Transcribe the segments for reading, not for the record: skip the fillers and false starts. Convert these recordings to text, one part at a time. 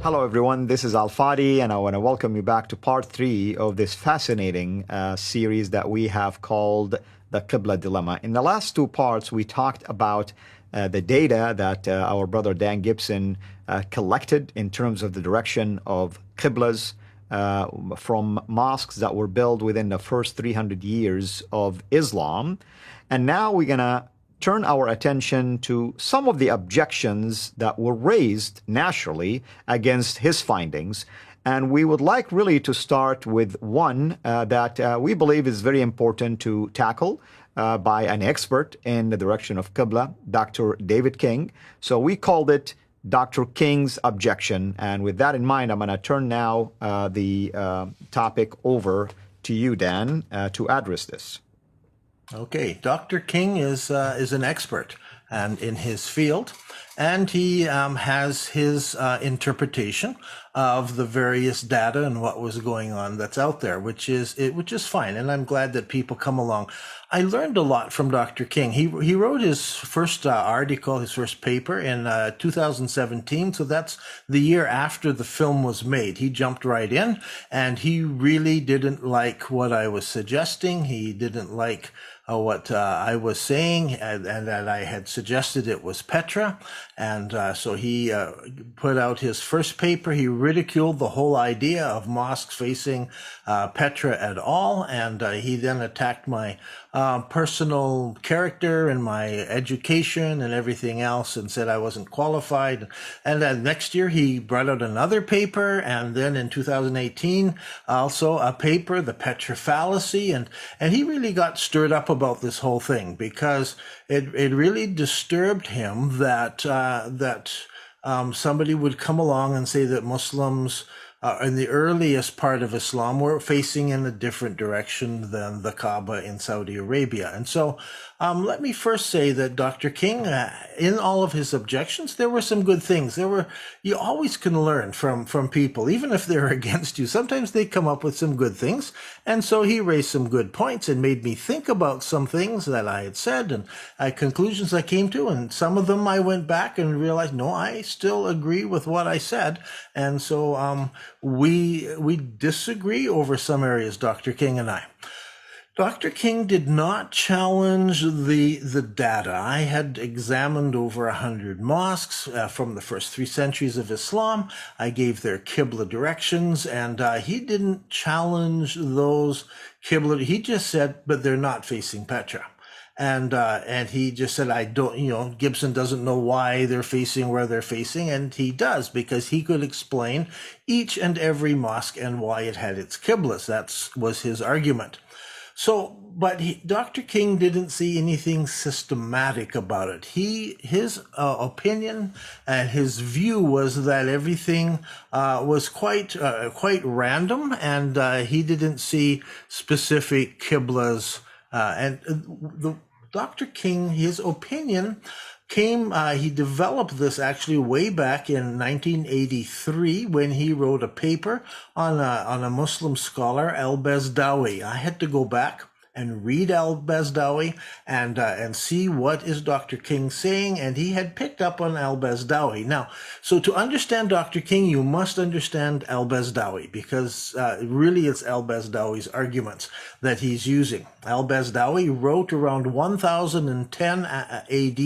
Hello, everyone. This is Fadi, and I want to welcome you back to part 3 of this fascinating series that we have called the Qibla Dilemma. In the last 2 parts, we talked about the data that our brother Dan Gibson collected in terms of the direction of Qiblas from mosques that were built within the first 300 years of Islam. And now we're going to turn our attention to some of the objections that were raised naturally against his findings. And we would like really to start with one that we believe is very important to tackle by an expert in the direction of Qibla, Dr. David King. So we called it Dr. King's objection. And with that in mind, I'm going to turn now the topic over to you, Dan, to address this. Okay, Dr. King is an expert and in his field, and he has his interpretation of the various data and what was going on that's out there, which is fine. And I'm glad that people come along. I learned a lot from Dr. King. He wrote his first article, his first paper in 2017. So that's the year after the film was made. He jumped right in, and he really didn't like what I was suggesting. He didn't like what I was saying, and that I had suggested it was Petra. And so he put out his first paper. He ridiculed the whole idea of mosques facing Petra at all. And he then attacked my personal character and my education and everything else, and said I wasn't qualified. And then next year he brought out another paper, and then in 2018 also a paper, the Petra fallacy, and he really got stirred up about this whole thing, because it really disturbed him that somebody would come along and say that Muslims in the earliest part of Islam were facing in a different direction than the Kaaba in Saudi Arabia. And so let me first say that Dr. King, in all of his objections, there were some good things. You always can learn from people, even if they're against you. Sometimes they come up with some good things. And so he raised some good points and made me think about some things that I had said and conclusions I came to. And some of them I went back and realized, no, I still agree with what I said. And so we disagree over some areas, Dr. King and I. Dr. King did not challenge the data. I had examined over 100 mosques from the first 3 centuries of Islam. I gave their Qibla directions, and he didn't challenge those Qibla. He just said, but they're not facing Petra. And he just said, Gibson doesn't know why they're facing where they're facing. And he does, because he could explain each and every mosque and why it had its Qiblas. That was his argument. So, but Dr. King didn't see anything systematic about it. His opinion and his view was that everything was quite random, and he didn't see specific Qiblas. Dr. King, his opinion came, he developed this actually way back in 1983 when he wrote a paper on a Muslim scholar, al-Bazdawi. I had to go back and read al-Bazdawi and see what is Dr. King saying, and he had picked up on al-Bazdawi. Now, so to understand Dr. King, you must understand al-Bazdawi, because really it's al-Bazdawi's arguments that he's using. Al-Bazdawi wrote around 1010 AD,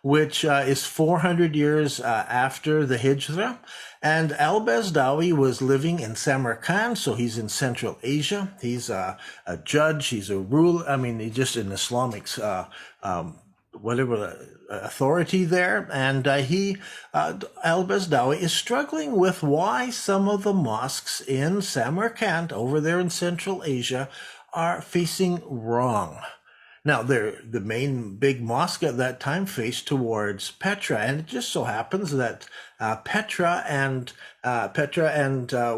which is 400 years after the Hijrah. And al-Bazdawi was living in Samarkand, so he's in Central Asia. He's a judge, he's a ruler, he's just an Islamic, authority there. And al-Bazdawi is struggling with why some of the mosques in Samarkand, over there in Central Asia, are facing wrong. Now, the main big mosque at that time faced towards Petra, and it just so happens that Petra and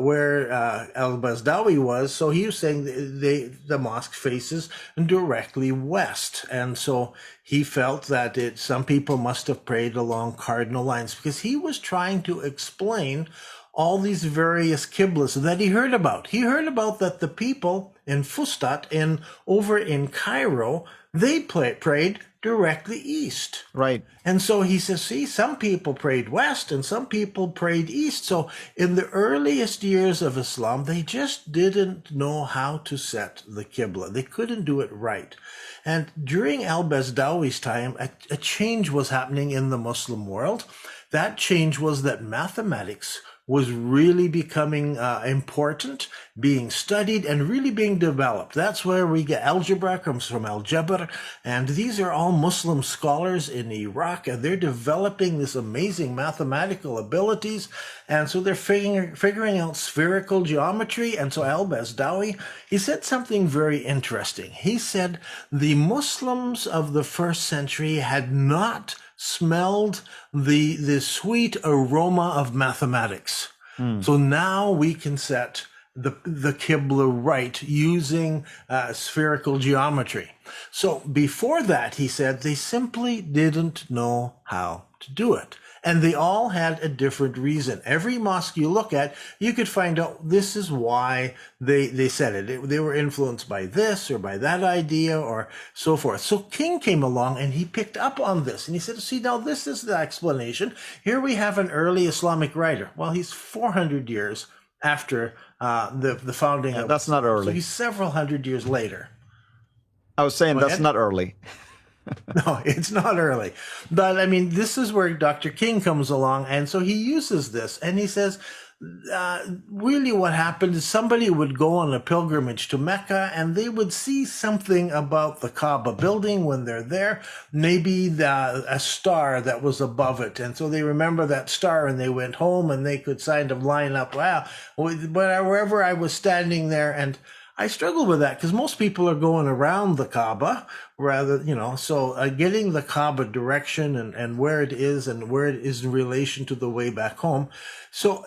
where al-Bazdawi was, so he was saying the mosque faces directly west, and so he felt that some people must have prayed along cardinal lines, because he was trying to explain all these various Qiblas that he heard about. He heard about that the people in Fustat over in Cairo, they prayed directly east. Right. And so he says, see, some people prayed west and some people prayed east. So in the earliest years of Islam, they just didn't know how to set the Qibla. They couldn't do it right. And during al-Bazdawi's time, a change was happening in the Muslim world. That change was that mathematics was really becoming important, being studied, and really being developed. That's where we get algebra, comes from al-Jabr, and these are all Muslim scholars in Iraq, and they're developing this amazing mathematical abilities, and so they're figuring out spherical geometry. And so al-Bazdawi, he said something very interesting. He said the Muslims of the first century had not smelled the sweet aroma of mathematics. So now we can set the Qibla right using spherical geometry. So before that, he said, they simply didn't know how to do it. And they all had a different reason. Every mosque you look at, you could find out this is why they said it. They were influenced by this or by that idea or so forth. So King came along and he picked up on this. And he said, see, now this is the explanation. Here we have an early Islamic writer. Well, he's 400 years after the founding of... That's not early. So he's several hundred years later. I was saying that's not early. No, it's not early. But I mean, this is where Dr. King comes along. And so he uses this and he says, really what happened is somebody would go on a pilgrimage to Mecca and they would see something about the Kaaba building when they're there, maybe a star that was above it. And so they remember that star and they went home and they could kind of line up, wow, wherever I was standing there. And I struggle with that because most people are going around the Kaaba rather, so getting the Kaaba direction and where it is and where it is in relation to the way back home. So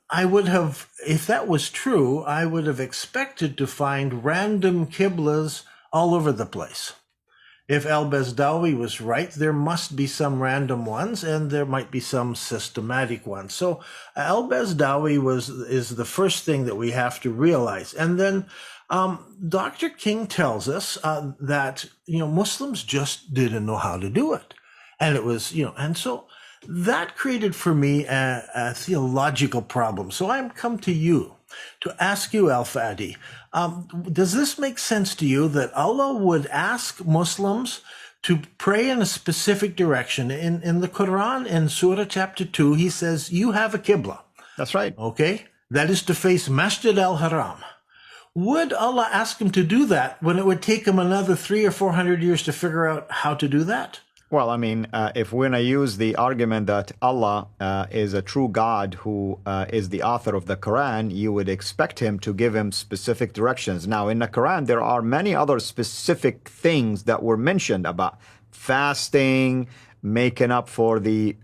I would have, if that was true, I would have expected to find random Qiblas all over the place. If al-Bazdawi was right, there must be some random ones and there might be some systematic ones. So al-Bazdawi is the first thing that we have to realize. And then Dr. King tells us that, Muslims just didn't know how to do it. And it was, and so that created for me a theological problem. So I'm come to you to ask you, Al-Fadi, does this make sense to you that Allah would ask Muslims to pray in a specific direction? In the Quran, in Surah chapter 2, he says, you have a Qibla. That's right. Okay? That is to face Masjid al-Haram. Would Allah ask him to do that when it would take him another 300 or 400 years to figure out how to do that? Well, I mean, if we're going to use the argument that Allah is a true God who is the author of the Quran, you would expect him to give him specific directions. Now, in the Quran, there are many other specific things that were mentioned about fasting, making up for the,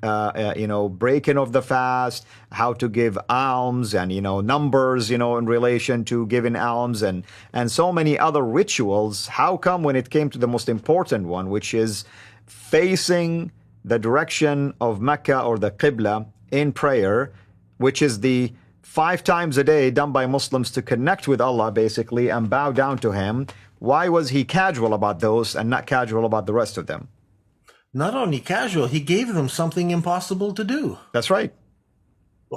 breaking of the fast, how to give alms and, numbers, in relation to giving alms and so many other rituals. How come when it came to the most important one, which is facing the direction of Mecca or the Qibla in prayer, which is the 5 times a day done by Muslims to connect with Allah basically and bow down to him, why was he casual about those and not casual about the rest of them? Not only casual, he gave them something impossible to do. That's right.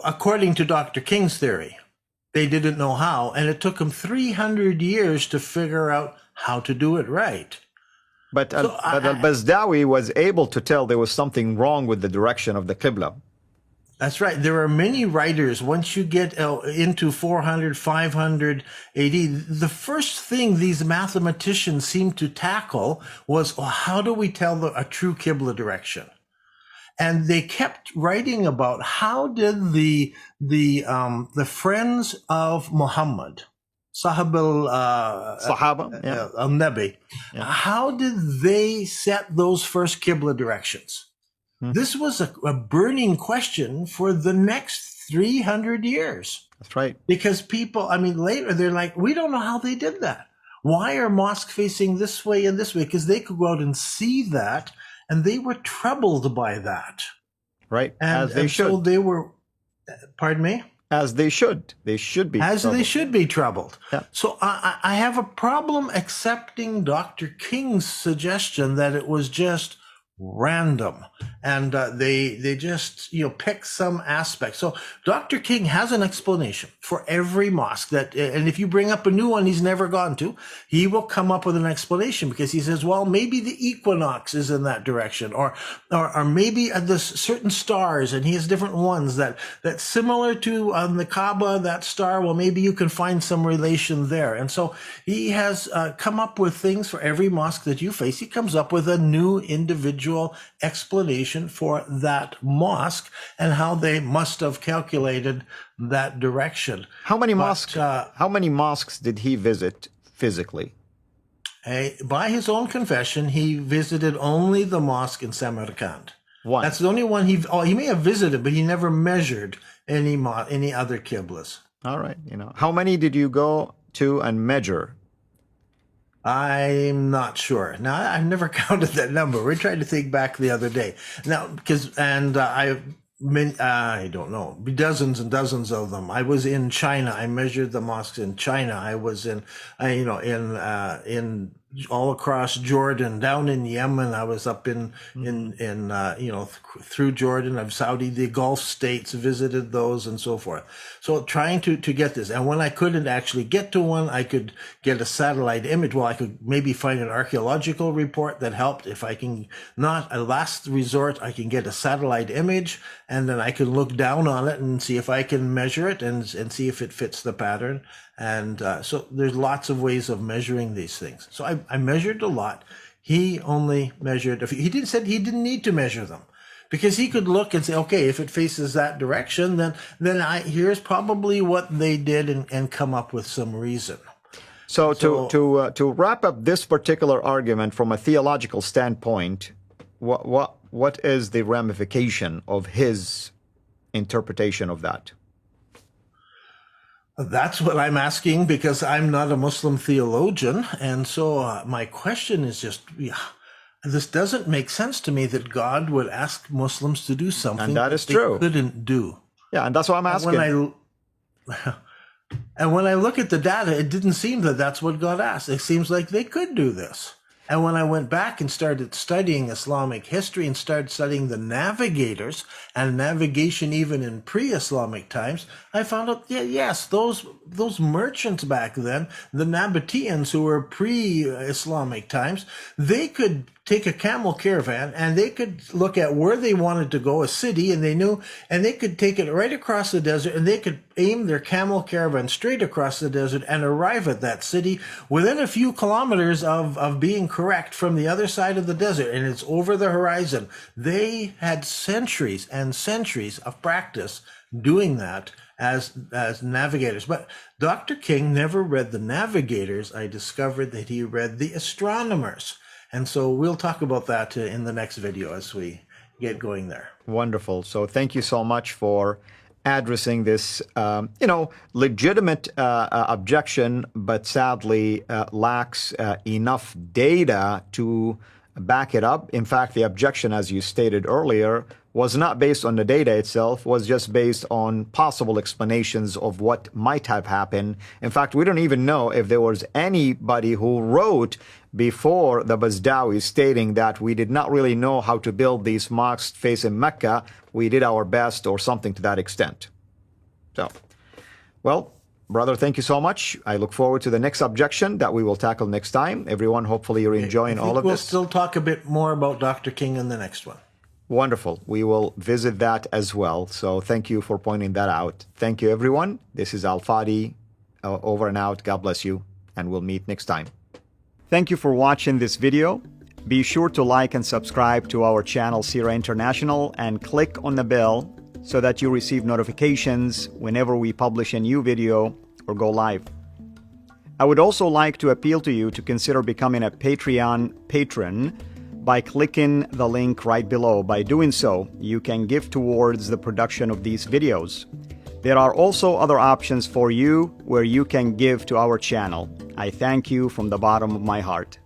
According to Dr. King's theory, they didn't know how, and it took them 300 years to figure out how to do it right. But al-Bazdawi was able to tell there was something wrong with the direction of the Qibla. That's right. There are many writers. Once you get into 400, 500 AD, the first thing these mathematicians seemed to tackle was, how do we tell a true Qibla direction? And they kept writing about how did the friends of Muhammad, Sahaba, al-Nabi, how did they set those first Qibla directions? This was a burning question for the next 300 years. That's right. Because people, later they're like, we don't know how they did that. Why are mosques facing this way and this way? Because they could go out and see that, and they were troubled by that. Right, and, as they should. So they were, pardon me? As they should. They should be as troubled. they should be troubled. Yeah. So I have a problem accepting Dr. King's suggestion that it was just random and they just pick some aspect. So Dr. King has an explanation for every mosque and if you bring up a new one he's never gone to, he will come up with an explanation, because he says, well, maybe the equinox is in that direction, or maybe the certain stars, and he has different ones that's similar to on the Kaaba, that star. Well, maybe you can find some relation there. And so he has come up with things for every mosque that you face. He comes up with a new individual explanation for that mosque and how they must have calculated that direction. How many mosques did he visit physically? By his own confession, he visited only the mosque in Samarkand. One. That's the only one he may have visited, but he never measured any other Qiblas. All right. How many did you go to and measure? I'm not sure. Now, I've never counted that number. We tried to think back the other day. Now, I don't know, dozens and dozens of them. I was in China. I measured the mosques in China. I was in all across Jordan, down in Yemen. I was up in through Jordan of Saudi, the Gulf states, visited those and so forth. So trying to get this. And when I couldn't actually get to one, I could get a satellite image. Well, I could maybe find an archaeological report that helped. If I can not, a last resort, I can get a satellite image, and then I can look down on it and see if I can measure it and see if it fits the pattern. And so there's lots of ways of measuring these things. So I measured a lot. He only measured a few. He said he didn't need to measure them, because he could look and say, okay, if it faces that direction, then here's probably what they did, and come up with some reason. So to wrap up this particular argument from a theological standpoint, what is the ramification of his interpretation of that? That's what I'm asking, because I'm not a Muslim theologian. And so my question is just, this doesn't make sense to me that God would ask Muslims to do something and that is they true. Couldn't do. Yeah, and that's what I'm asking. And when I look at the data, it didn't seem that that's what God asked. It seems like they could do this. And when I went back and started studying Islamic history and started studying the navigators and navigation even in pre-Islamic times, I found out, yes, those merchants back then, the Nabateans who were pre-Islamic times, they could take a camel caravan and they could look at where they wanted to go, a city, and they could take it right across the desert, and they could aim their camel caravan straight across the desert and arrive at that city within a few kilometers of being correct from the other side of the desert, and it's over the horizon. They had centuries and centuries of practice doing that as navigators. But Dr. King never read the navigators. I discovered that he read the astronomers. And so we'll talk about that in the next video as we get going there. Wonderful. So thank you so much for addressing this, legitimate objection, but sadly lacks enough data to back it up. In fact, the objection, as you stated earlier, was not based on the data itself, was just based on possible explanations of what might have happened. In fact, we don't even know if there was anybody who wrote before the Bazdawi stating that we did not really know how to build these mosques facing Mecca. We did our best, or something to that extent. So, well, brother, thank you so much. I look forward to the next objection that we will tackle next time. Everyone, hopefully you're enjoying all of this. We'll still talk a bit more about Dr. King in the next one. Wonderful. We will visit that as well. So thank you for pointing that out. Thank you, everyone. This is Al-Fadi, over and out. God bless you, and we'll meet next time. Thank you for watching this video. Be sure to like and subscribe to our channel, CIRA International, and click on the bell so that you receive notifications whenever we publish a new video or go live. I would also like to appeal to you to consider becoming a Patreon patron by clicking the link right below. By doing so, you can give towards the production of these videos. There are also other options for you where you can give to our channel. I thank you from the bottom of my heart.